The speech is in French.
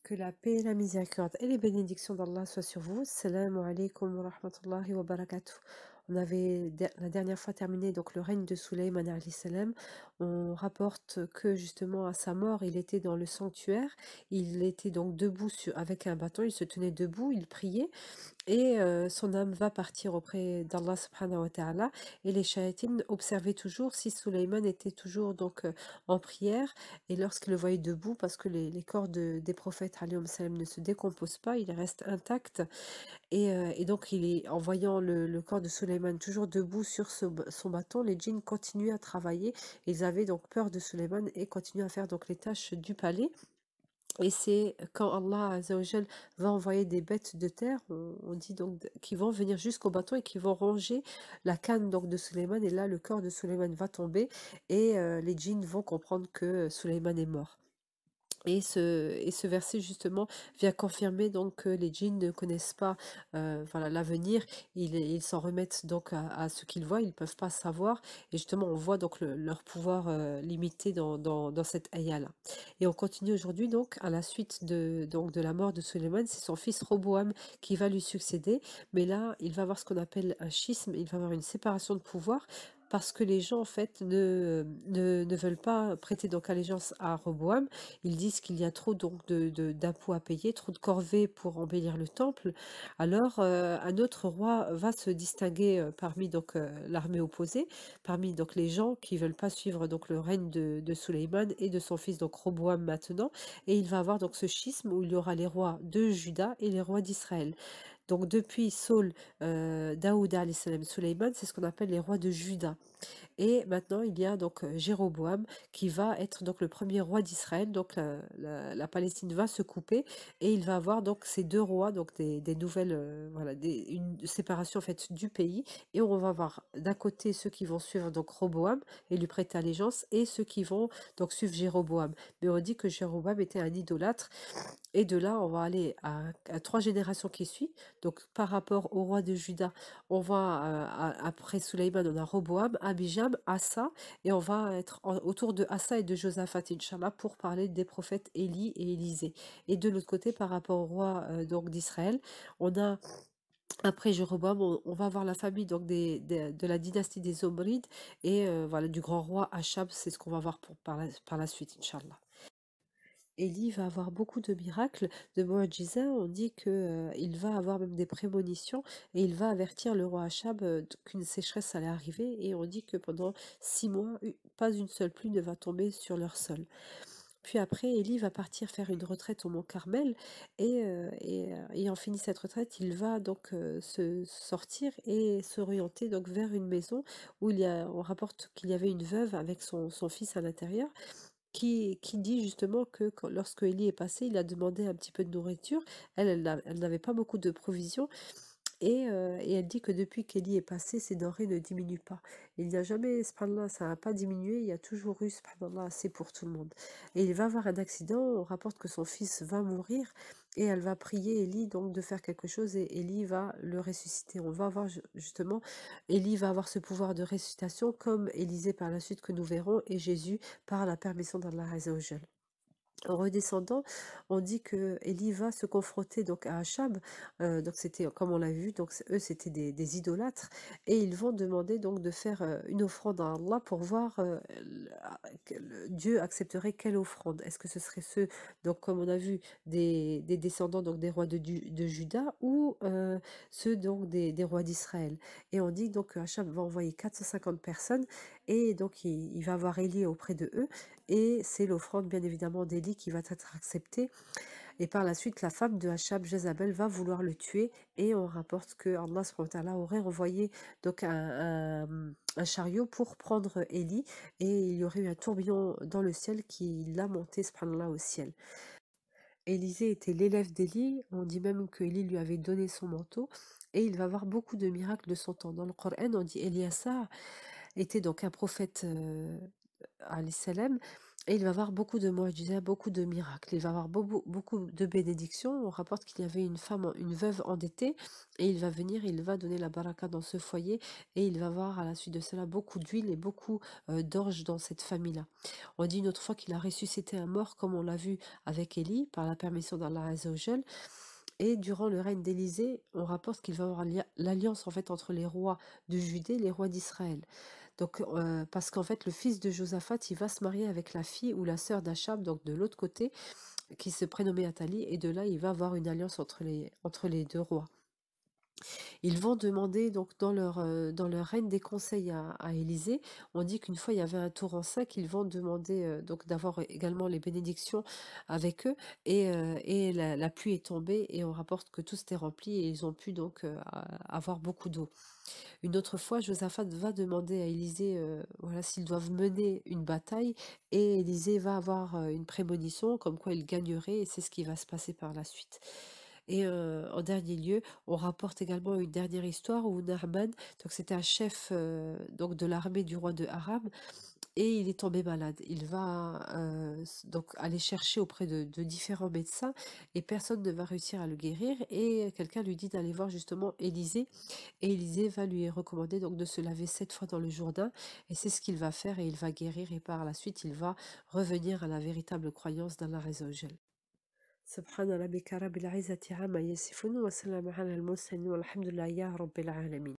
Que la paix, la miséricorde et les bénédictions d'Allah soient sur vous. Salam alaikum wa rahmatullahi wa barakatuh. On avait la dernière fois terminé donc le règne de Suleyman alayhi salam. On rapporte que justement à sa mort, il était dans le sanctuaire. Il était donc debout avec un bâton. Il se tenait debout, il priait. Et son âme va partir auprès d'Allah subhanahu wa ta'ala. Et les shayatines observaient toujours si Suleyman était toujours donc en prière. Et lorsqu'ils le voyaient debout, parce que les corps des prophètes alayhim salam ne se décomposent pas, ils restent intacts. Et donc, en voyant le corps de Suleyman toujours debout sur son bâton, les djinns continuaient à travailler. Ils avaient donc peur de Suleyman et continuaient à faire donc les tâches du palais. Et c'est quand Allah Azzawajal va envoyer des bêtes de terre, on dit donc qui vont venir jusqu'au bateau et qui vont ronger la canne donc de Suleyman. Et là, le corps de Suleyman va tomber et les djinns vont comprendre que Suleyman est mort. Et ce verset justement vient confirmer donc que les djinns ne connaissent pas voilà, l'avenir, ils s'en remettent donc à ce qu'ils voient, ils ne peuvent pas savoir, et justement on voit donc leur pouvoir limité dans cette ayah-là. Et on continue aujourd'hui donc à la suite donc de la mort de Sulayman, c'est son fils Roboam qui va lui succéder, mais là il va avoir ce qu'on appelle un schisme, il va avoir une séparation de pouvoir, parce que les gens en fait ne veulent pas prêter donc allégeance à Roboam. Ils disent qu'il y a trop donc d'impôts à payer, trop de corvées pour embellir le temple. Alors un autre roi va se distinguer parmi donc l'armée opposée, parmi donc les gens qui veulent pas suivre donc le règne de Suleyman et de son fils donc Roboam maintenant, et il va avoir donc ce schisme où il y aura les rois de Juda et les rois d'Israël. Donc depuis Saul, Daoud alayhi salam, Suleyman, c'est ce qu'on appelle les rois de Juda. Et maintenant, il y a donc Jéroboam qui va être donc le premier roi d'Israël. Donc la Palestine va se couper et il va avoir donc ces deux rois, donc des nouvelles, voilà, une séparation en fait du pays. Et on va avoir d'un côté ceux qui vont suivre donc Roboam et lui prêter allégeance, et ceux qui vont donc suivre Jéroboam. Mais on dit que Jéroboam était un idolâtre. Et de là, on va aller à trois générations qui suivent. Donc, par rapport au roi de Juda, on va, après Suleyman, on a Roboam, Abijam, Assa, et on va être autour de Assa et de Josaphat, Inch'Allah, pour parler des prophètes Élie et Élisée. Et de l'autre côté, par rapport au roi donc d'Israël, on a après Jéroboam, on va avoir la famille donc de la dynastie des Omrides et voilà, du grand roi Achab. C'est ce qu'on va voir par la suite, Inch'Allah. Élie va avoir beaucoup de miracles, de mu'jiza. On dit que il va avoir même des prémonitions et il va avertir le roi Achab qu'une sécheresse allait arriver, et on dit que pendant 6 mois, pas une seule pluie ne va tomber sur leur sol. Puis après, Élie va partir faire une retraite au mont Carmel, et ayant fini cette retraite, il va donc se sortir et s'orienter donc vers une maison où on rapporte qu'il y avait une veuve avec son fils à l'intérieur, qui dit justement que lorsque Élie est passé, il a demandé un petit peu de nourriture. Elle n'avait pas beaucoup de provisions, et elle dit que depuis qu'Élie est passé, ses denrées ne diminuent pas. Il n'y a jamais, subhanallah, ça n'a pas diminué, il y a toujours eu, subhanallah, assez pour tout le monde. Et il va avoir un accident, on rapporte que son fils va mourir, et elle va prier Élie donc de faire quelque chose, et Élie va le ressusciter. On va avoir justement, Élie va avoir ce pouvoir de ressuscitation, comme Élisée par la suite que nous verrons, et Jésus par la permission d'Allah Azza wa Jal. En redescendant, on dit que Élie va se confronter donc à Achab, donc c'était comme on l'a vu, donc eux c'était des idolâtres, et ils vont demander donc de faire une offrande à Allah pour voir Dieu accepterait quelle offrande. Est-ce que ce serait ceux, donc comme on a vu, des descendants donc des rois de Juda, ou ceux donc des rois d'Israël. Et on dit donc que Achab va envoyer 450 personnes, et donc il va avoir Élie auprès de eux, et c'est l'offrande bien évidemment d'Élie qui va être acceptée. Et par la suite, la femme de Achab, Jézabel, va vouloir le tuer, et on rapporte que Allah subhanahu wa ta'ala aurait envoyé donc un chariot pour prendre Élie, et il y aurait eu un tourbillon dans le ciel qui l'a monté subhanallah au ciel. Élisée était l'élève d'Élie, on dit même que Élie lui avait donné son manteau, et il va avoir beaucoup de miracles de son temps. Dans le Coran, on dit Eliasa était donc un prophète alayhi salam, Et il va avoir beaucoup de mu'djiza, beaucoup de miracles. Il va avoir beaucoup de bénédictions. On rapporte qu'il y avait une femme, une veuve endettée, et il va venir, il va donner la baraka dans ce foyer, et il va avoir à la suite de cela beaucoup d'huile et beaucoup d'orge dans cette famille-là. On dit une autre fois qu'il a ressuscité un mort, comme on l'a vu avec Élie, par la permission d'Allah Azzawajal. Et durant le règne d'Élisée, on rapporte qu'il va avoir l'alliance en fait entre les rois de Judée et les rois d'Israël. Donc, parce qu'en fait, le fils de Josaphat, il va se marier avec la fille ou la sœur d'Achab, donc de l'autre côté, qui se prénommait Athalie, et de là, il va avoir une alliance entre les deux rois. Ils vont demander donc dans leur règne des conseils à Élysée. On dit qu'une fois il y avait un tour en 5, ils vont demander donc d'avoir également les bénédictions avec eux, et la pluie est tombée et on rapporte que tout s'était rempli et ils ont pu donc avoir beaucoup d'eau. Une autre fois, Josaphat va demander à Élisée voilà, s'ils doivent mener une bataille, et Élisée va avoir une prémonition comme quoi il gagnerait, et c'est ce qui va se passer par la suite. Et en dernier lieu, on rapporte également une dernière histoire où Naaman, donc c'était un chef donc de l'armée du roi de Aram, et il est tombé malade. Il va donc aller chercher auprès de différents médecins, et personne ne va réussir à le guérir, et quelqu'un lui dit d'aller voir justement Élisée, et Élisée va lui recommander donc de se laver 7 fois dans le Jourdain, et c'est ce qu'il va faire, et il va guérir, et par la suite il va revenir à la véritable croyance d'Allah Azzawajal. سبحان ربك رب العزة عما يصفون وسلام على المرسلين والحمد لله يا رب العالمين.